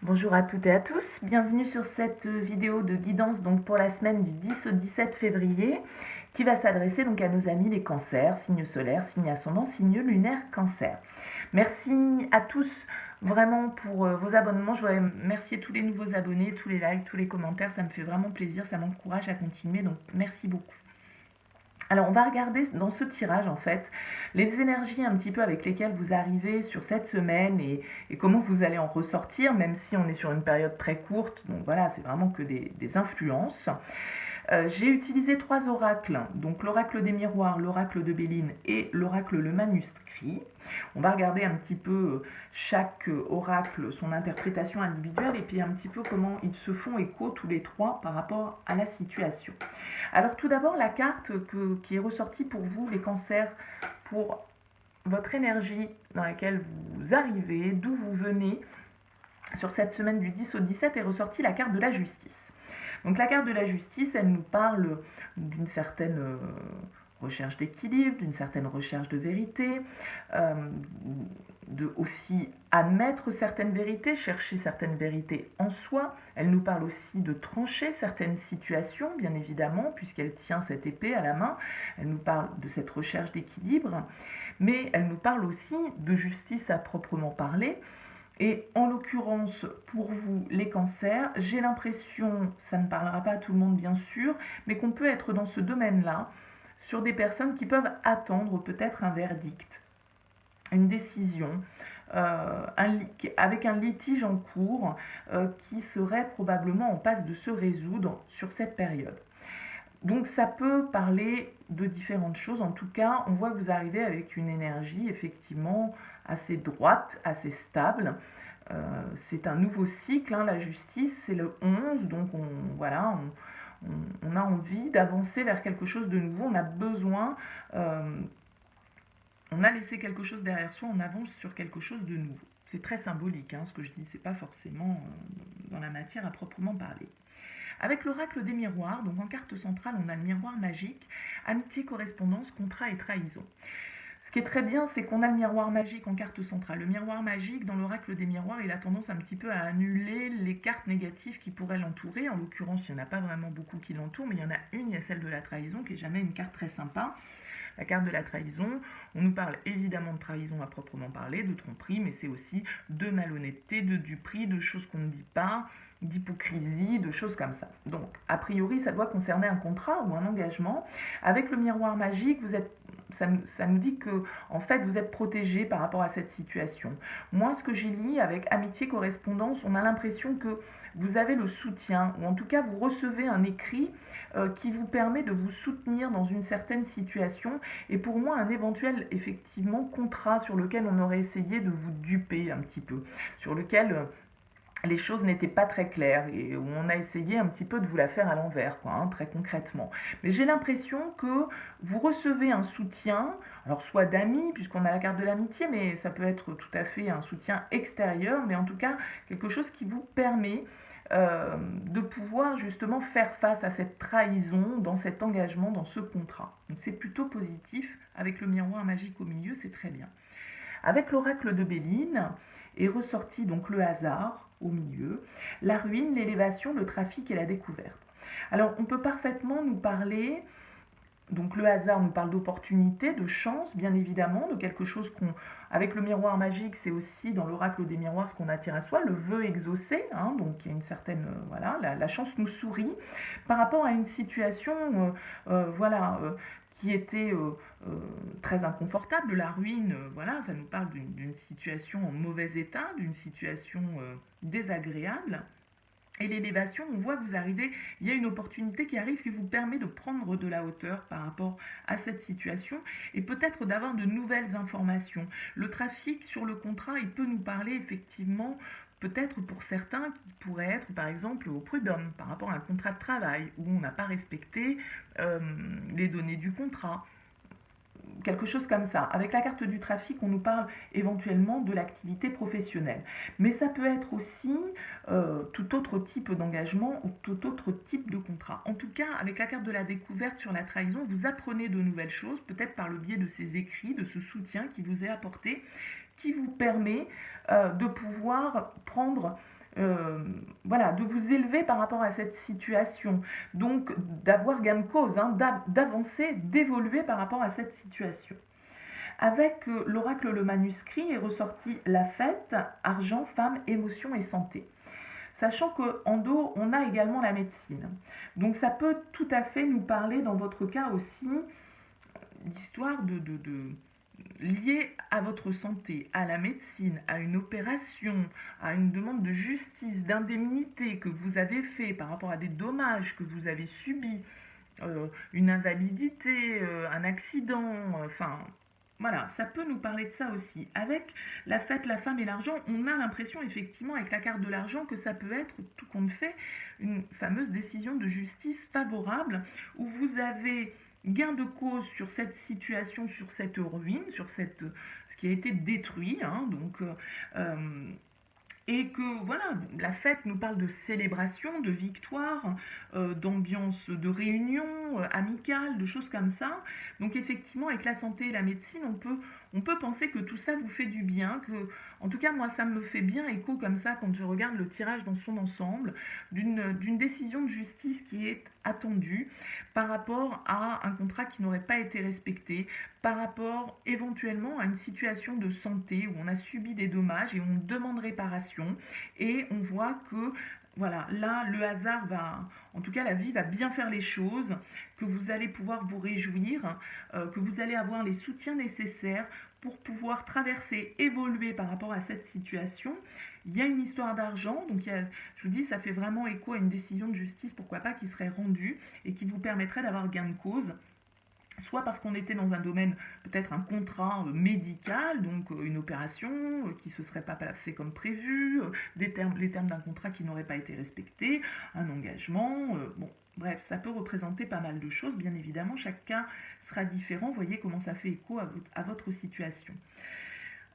Bonjour à toutes et à tous, bienvenue sur cette vidéo de guidance donc pour la semaine du 10 au 17 février qui va s'adresser donc à nos amis les cancers, signe solaire, signe ascendant, signe lunaire cancer. Merci à tous vraiment pour vos abonnements, je voudrais remercier tous les nouveaux abonnés, tous les likes, tous les commentaires, ça me fait vraiment plaisir, ça m'encourage à continuer donc merci beaucoup. Alors on va regarder dans ce tirage en fait les énergies un petit peu avec lesquelles vous arrivez sur cette semaine et comment vous allez en ressortir, même si on est sur une période très courte, donc voilà, c'est vraiment que des influences. J'ai utilisé 3 oracles, donc l'oracle des miroirs, l'oracle de Béline et l'oracle le manuscrit. On va regarder un petit peu chaque oracle, son interprétation individuelle et puis un petit peu comment ils se font écho tous les trois par rapport à la situation. Alors tout d'abord la carte qui est ressortie pour vous les cancers, pour votre énergie dans laquelle vous arrivez, d'où vous venez, sur cette semaine du 10 au 17 est ressortie la carte de la justice. Donc la carte de la justice, elle nous parle d'une certaine recherche d'équilibre, d'une certaine recherche de vérité, de aussi admettre certaines vérités, chercher certaines vérités en soi. Elle nous parle aussi de trancher certaines situations, bien évidemment, puisqu'elle tient cette épée à la main. Elle nous parle de cette recherche d'équilibre, mais elle nous parle aussi de justice à proprement parler. Et en l'occurrence, pour vous, les cancers, j'ai l'impression, ça ne parlera pas à tout le monde bien sûr, mais qu'on peut être dans ce domaine-là, sur des personnes qui peuvent attendre peut-être un verdict, une décision, avec un litige en cours qui serait probablement en passe de se résoudre sur cette période. Donc ça peut parler de différentes choses. En tout cas, on voit que vous arrivez avec une énergie effectivement assez droite, assez stable. C'est un nouveau cycle, hein, la justice, c'est le 11, donc voilà, on a envie d'avancer vers quelque chose de nouveau, on a besoin, on a laissé quelque chose derrière soi, on avance sur quelque chose de nouveau. C'est très symbolique, hein, ce que je dis, c'est pas forcément dans la matière à proprement parler. Avec l'oracle des miroirs, donc en carte centrale, on a le miroir magique, amitié, correspondance, contrat et trahison. Ce qui est très bien, c'est qu'on a le miroir magique en carte centrale. Le miroir magique, dans l'oracle des miroirs, il a tendance un petit peu à annuler les cartes négatives qui pourraient l'entourer. En l'occurrence, il n'y en a pas vraiment beaucoup qui l'entourent, mais il y en a une, il y a celle de la trahison, qui n'est jamais une carte très sympa. La carte de la trahison, on nous parle évidemment de trahison à proprement parler, de tromperie, mais c'est aussi de malhonnêteté, de duperie, de choses qu'on ne dit pas, d'hypocrisie, de choses comme ça. Donc, a priori, ça doit concerner un contrat ou un engagement. Avec le miroir magique, ça nous dit que, en fait, vous êtes protégé par rapport à cette situation. Moi, ce que j'ai lu avec amitié, correspondance, on a l'impression que vous avez le soutien, ou en tout cas, vous recevez un écrit qui vous permet de vous soutenir dans une certaine situation, et pour moi, un éventuel, effectivement, contrat sur lequel on aurait essayé de vous duper un petit peu, sur lequel les choses n'étaient pas très claires et où on a essayé un petit peu de vous la faire à l'envers, quoi, hein, très concrètement. Mais j'ai l'impression que vous recevez un soutien, alors soit d'amis, puisqu'on a la carte de l'amitié, mais ça peut être tout à fait un soutien extérieur, mais en tout cas quelque chose qui vous permet de pouvoir justement faire face à cette trahison, dans cet engagement, dans ce contrat. Donc c'est plutôt positif, avec le miroir magique au milieu, c'est très bien. Avec l'oracle de Béline est ressorti donc le hasard au milieu, la ruine, l'élévation, le trafic et la découverte. Alors on peut parfaitement nous parler, donc le hasard nous parle d'opportunité, de chance bien évidemment, de quelque chose qu'on, avec le miroir magique, c'est aussi dans l'oracle des miroirs ce qu'on attire à soi, le vœu exaucé, hein, donc il y a une certaine, voilà, la chance nous sourit par rapport à une situation, voilà, qui était très inconfortable, la ruine, voilà, ça nous parle d'une situation en mauvais état, d'une situation désagréable. Et l'élévation, on voit que vous arrivez, il y a une opportunité qui arrive qui vous permet de prendre de la hauteur par rapport à cette situation et peut-être d'avoir de nouvelles informations. Le trafic sur le contrat, il peut nous parler effectivement, peut-être pour certains, qui pourrait être par exemple au prud'homme par rapport à un contrat de travail où on n'a pas respecté les données du contrat, quelque chose comme ça. Avec la carte du trafic, on nous parle éventuellement de l'activité professionnelle. Mais ça peut être aussi tout autre type d'engagement ou tout autre type de contrat. En tout cas, avec la carte de la découverte sur la trahison, vous apprenez de nouvelles choses, peut-être par le biais de ces écrits, de ce soutien qui vous est apporté, qui vous permet de pouvoir prendre voilà, de vous élever par rapport à cette situation. Donc d'avoir gain de cause, hein, d'avancer, d'évoluer par rapport à cette situation. Avec l'oracle Le Manuscrit est ressorti la fête, argent, femme, émotion et santé. Sachant qu'en dos, on a également la médecine. Donc ça peut tout à fait nous parler, dans votre cas aussi, d'histoire liée à votre santé, à la médecine, à une opération, à une demande de justice, d'indemnité que vous avez fait par rapport à des dommages que vous avez subis, une invalidité, un accident, enfin voilà, ça peut nous parler de ça aussi. Avec la fête, la femme et l'argent, on a l'impression effectivement avec la carte de l'argent que ça peut être, tout compte fait, une fameuse décision de justice favorable où vous avez gain de cause sur cette situation, sur cette ruine, sur ce qui a été détruit. Hein, donc, et que voilà, la fête nous parle de célébration, de victoire, d'ambiance de réunion amicale, de choses comme ça. Donc effectivement, avec la santé et la médecine, on peut penser que tout ça vous fait du bien, que, en tout cas moi ça me fait bien écho comme ça quand je regarde le tirage dans son ensemble, d'une décision de justice qui est attendue par rapport à un contrat qui n'aurait pas été respecté, par rapport éventuellement à une situation de santé où on a subi des dommages et on demande réparation et on voit que voilà, là le hasard va, en tout cas la vie va bien faire les choses, que vous allez pouvoir vous réjouir, que vous allez avoir les soutiens nécessaires pour pouvoir traverser, évoluer par rapport à cette situation. Il y a une histoire d'argent, donc je vous dis, ça fait vraiment écho à une décision de justice, pourquoi pas, qui serait rendue et qui vous permettrait d'avoir gain de cause, soit parce qu'on était dans un domaine, peut-être un contrat médical, donc une opération qui ne se serait pas passée comme prévu, les termes d'un contrat qui n'auraient pas été respectés, un engagement, bon, bref, ça peut représenter pas mal de choses, bien évidemment, chaque cas sera différent, vous voyez comment ça fait écho à votre situation.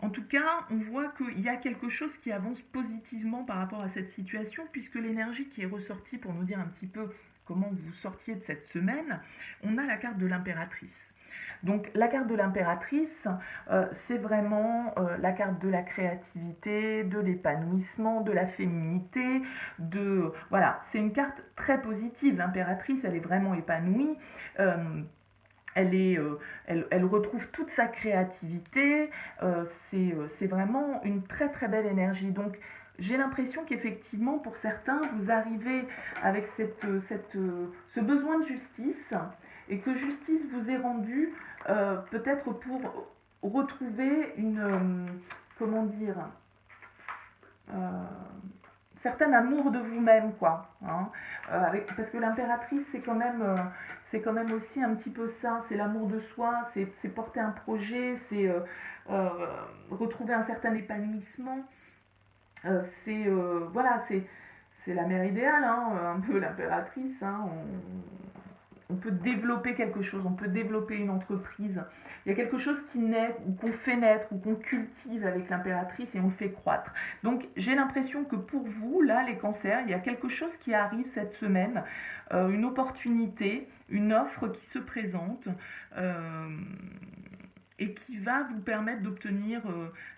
En tout cas, on voit qu'il y a quelque chose qui avance positivement par rapport à cette situation, puisque l'énergie qui est ressortie pour nous dire un petit peu comment vous sortiez de cette semaine, on a la carte de l'impératrice. Donc la carte de l'impératrice, c'est vraiment la carte de la créativité, de l'épanouissement, de la féminité, voilà, c'est une carte très positive. L'impératrice, elle est vraiment épanouie. Elle retrouve toute sa créativité, c'est vraiment une très très belle énergie. Donc j'ai l'impression qu'effectivement pour certains vous arrivez avec ce besoin de justice et que justice vous est rendue peut-être pour retrouver comment dire, certain amour de vous-même, quoi. Hein. Parce que l'impératrice, c'est quand même aussi un petit peu ça, c'est l'amour de soi, c'est porter un projet, c'est retrouver un certain épanouissement. Voilà, c'est la mère idéale, hein, un peu l'impératrice. Hein, on peut développer quelque chose, on peut développer une entreprise. Il y a quelque chose qui naît, ou qu'on fait naître, ou qu'on cultive avec l'impératrice et on le fait croître. Donc j'ai l'impression que pour vous, là, les cancers, il y a quelque chose qui arrive cette semaine, une opportunité, une offre qui se présente. Et qui va vous permettre d'obtenir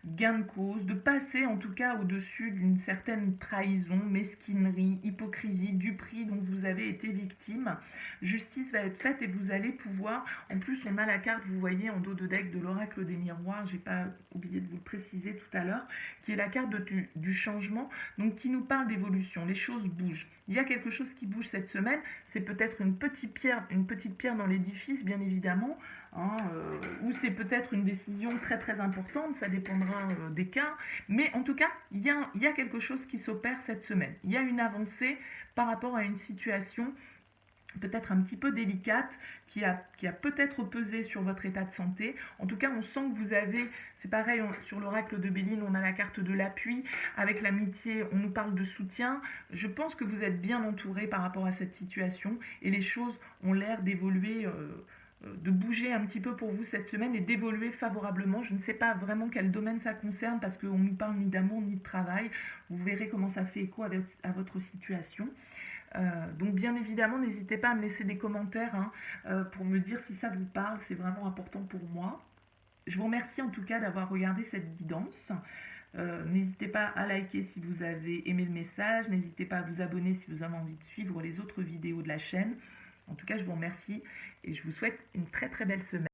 gain de cause, de passer en tout cas au-dessus d'une certaine trahison, mesquinerie, hypocrisie, du prix dont vous avez été victime. Justice va être faite et vous allez pouvoir, en plus on a la carte, vous voyez en dos de deck de l'oracle des miroirs, j'ai pas oublié de vous le préciser tout à l'heure, qui est la carte du changement, donc qui nous parle d'évolution, les choses bougent. Il y a quelque chose qui bouge cette semaine, c'est peut-être une petite pierre dans l'édifice, bien évidemment, hein, ou c'est peut-être une décision très très importante, ça dépendra des cas, mais en tout cas, il y a quelque chose qui s'opère cette semaine. Il y a une avancée par rapport à une situation peut-être un petit peu délicate, qui a peut-être pesé sur votre état de santé. En tout cas, on sent que vous avez, c'est pareil, sur l'oracle de Béline, on a la carte de l'appui, avec l'amitié, on nous parle de soutien. Je pense que vous êtes bien entouré par rapport à cette situation, et les choses ont l'air d'évoluer, de bouger un petit peu pour vous cette semaine, et d'évoluer favorablement. Je ne sais pas vraiment quel domaine ça concerne, parce qu'on ne nous parle ni d'amour, ni de travail. Vous verrez comment ça fait écho à votre situation. Donc bien évidemment, n'hésitez pas à me laisser des commentaires pour me dire si ça vous parle, c'est vraiment important pour moi. Je vous remercie en tout cas d'avoir regardé cette guidance. N'hésitez pas à liker si vous avez aimé le message. N'hésitez pas à vous abonner si vous avez envie de suivre les autres vidéos de la chaîne. En tout cas, je vous remercie et je vous souhaite une très très belle semaine.